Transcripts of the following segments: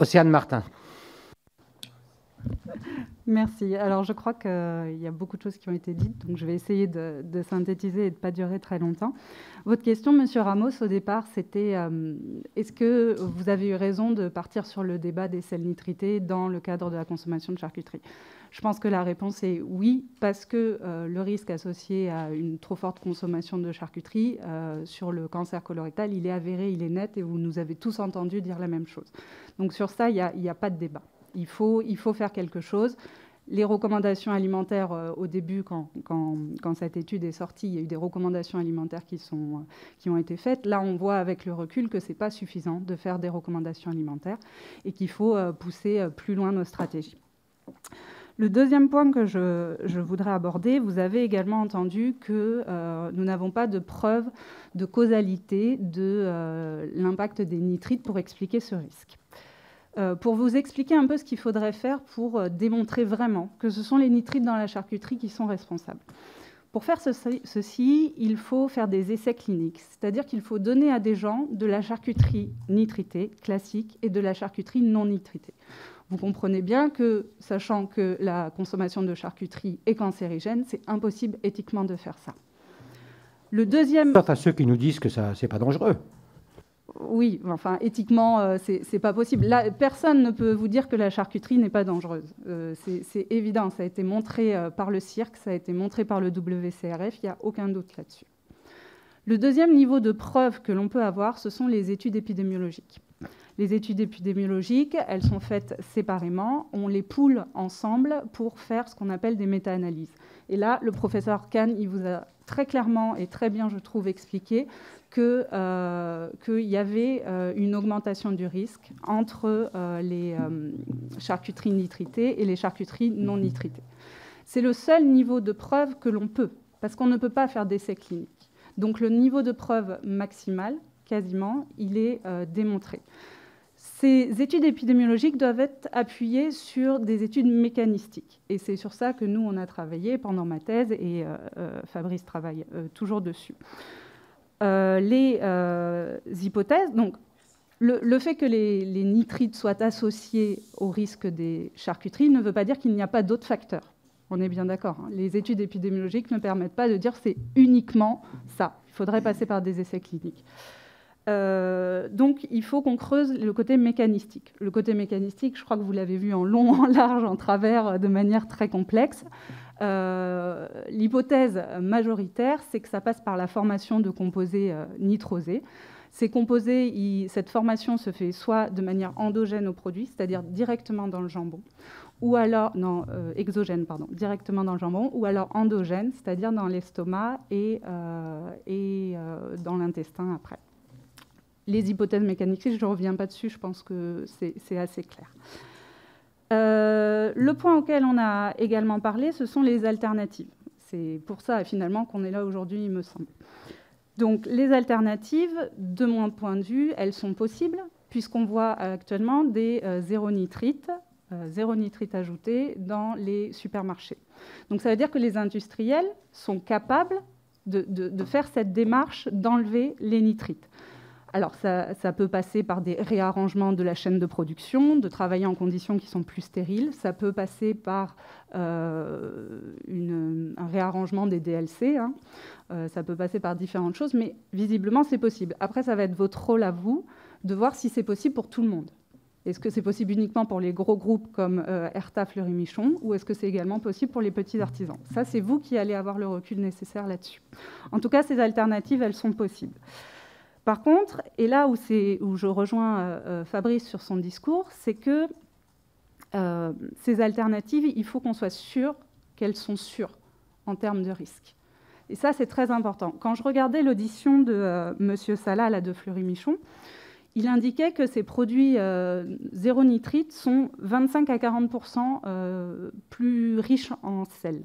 Océane Martin. Merci. Alors, je crois qu'il y a beaucoup de choses qui ont été dites, donc je vais essayer de synthétiser et de ne pas durer très longtemps. Votre question, Monsieur Ramos, au départ, c'était est-ce que vous avez eu raison de partir sur le débat des sels nitrités dans le cadre de la consommation de charcuterie? Je pense que la réponse est oui, parce que le risque associé à une trop forte consommation de charcuterie sur le cancer colorectal, il est avéré, il est net, et vous nous avez tous entendu dire la même chose. Donc sur ça, il n'y a pas de débat. Il faut faire quelque chose. Les recommandations alimentaires, au début, quand cette étude est sortie, il y a eu des recommandations alimentaires qui ont été faites. Là, on voit avec le recul que ce n'est pas suffisant de faire des recommandations alimentaires et qu'il faut pousser plus loin nos stratégies. Le deuxième point que je voudrais aborder, vous avez également entendu que nous n'avons pas de preuve de causalité de l'impact des nitrites pour expliquer ce risque. Pour vous expliquer un peu ce qu'il faudrait faire pour démontrer vraiment que ce sont les nitrites dans la charcuterie qui sont responsables. Pour faire ceci, il faut faire des essais cliniques, c'est-à-dire qu'il faut donner à des gens de la charcuterie nitritée classique et de la charcuterie non nitritée. Vous comprenez bien que, sachant que la consommation de charcuterie est cancérigène, c'est impossible éthiquement de faire ça. Le deuxième... Sauf à ceux qui nous disent que ça, c'est pas dangereux. Oui, enfin, éthiquement, c'est pas possible. Là, personne ne peut vous dire que la charcuterie n'est pas dangereuse. C'est évident, ça a été montré par le CIRC, ça a été montré par le WCRF, il n'y a aucun doute là-dessus. Le deuxième niveau de preuve que l'on peut avoir, ce sont les études épidémiologiques. Les études épidémiologiques, elles sont faites séparément, on les poule ensemble pour faire ce qu'on appelle des méta-analyses. Et là, le professeur Kahn, il vous a très clairement et très bien, je trouve, expliqué qu'il y avait une augmentation du risque entre les charcuteries nitritées et les charcuteries non nitritées. C'est le seul niveau de preuve que l'on peut, parce qu'on ne peut pas faire d'essais cliniques. Donc le niveau de preuve maximal, quasiment, il est démontré. Ces études épidémiologiques doivent être appuyées sur des études mécanistiques. Et c'est sur ça que nous, on a travaillé pendant ma thèse, et Fabrice travaille toujours dessus. Les hypothèses, donc le fait que les nitrites soient associés au risque des charcuteries ne veut pas dire qu'il n'y a pas d'autres facteurs. On est bien d'accord, hein. Les études épidémiologiques ne permettent pas de dire que c'est uniquement ça. Il faudrait passer par des essais cliniques. Donc, il faut qu'on creuse le côté mécanistique. Le côté mécanistique, je crois que vous l'avez vu en long, en large, en travers, de manière très complexe. L'hypothèse majoritaire, c'est que ça passe par la formation de composés nitrosés. Ces composés, cette formation se fait soit de manière endogène au produit, c'est-à-dire directement dans le jambon, ou alors, non, exogène, pardon, directement dans le jambon, ou alors endogène, c'est-à-dire dans l'estomac et dans l'intestin après. Les hypothèses mécaniques, je ne reviens pas dessus, je pense que c'est assez clair. Le point auquel on a également parlé, ce sont les alternatives. C'est pour ça, finalement, qu'on est là aujourd'hui, il me semble. Donc, les alternatives, de mon point de vue, elles sont possibles, puisqu'on voit actuellement des zéro nitrite ajouté dans les supermarchés. Donc, ça veut dire que les industriels sont capables de faire cette démarche d'enlever les nitrites. Alors, ça peut passer par des réarrangements de la chaîne de production, de travailler en conditions qui sont plus stériles. Ça peut passer par un réarrangement des DLC. Hein. Ça peut passer par différentes choses, mais visiblement, c'est possible. Après, ça va être votre rôle à vous de voir si c'est possible pour tout le monde. Est-ce que c'est possible uniquement pour les gros groupes comme Herta, Fleury-Michon, ou est-ce que c'est également possible pour les petits artisans? Ça, c'est vous qui allez avoir le recul nécessaire là-dessus. En tout cas, ces alternatives, elles sont possibles. Par contre, et là où je rejoins Fabrice sur son discours, c'est que ces alternatives, il faut qu'on soit sûr qu'elles sont sûres en termes de risque. Et ça, c'est très important. Quand je regardais l'audition de M. Salah, là, de Fleury-Michon, il indiquait que ces produits zéro nitrite sont 25 à 40% plus riches en sel.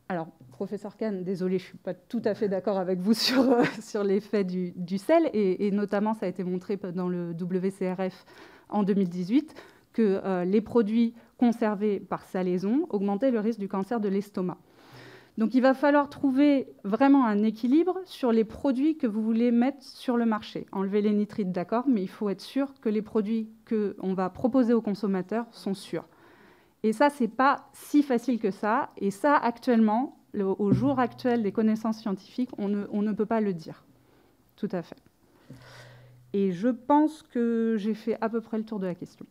Alors, professeur Kahn, désolé, je ne suis pas tout à fait d'accord avec vous sur l'effet du sel, et notamment, ça a été montré dans le WCRF en 2018, que les produits conservés par salaison augmentaient le risque du cancer de l'estomac. Donc il va falloir trouver vraiment un équilibre sur les produits que vous voulez mettre sur le marché. Enlever les nitrites, d'accord, mais il faut être sûr que les produits qu'on va proposer aux consommateurs sont sûrs. Et ça, ce n'est pas si facile que ça. Et ça, actuellement, au jour actuel des connaissances scientifiques, on ne peut pas le dire. Tout à fait. Et je pense que j'ai fait à peu près le tour de la question.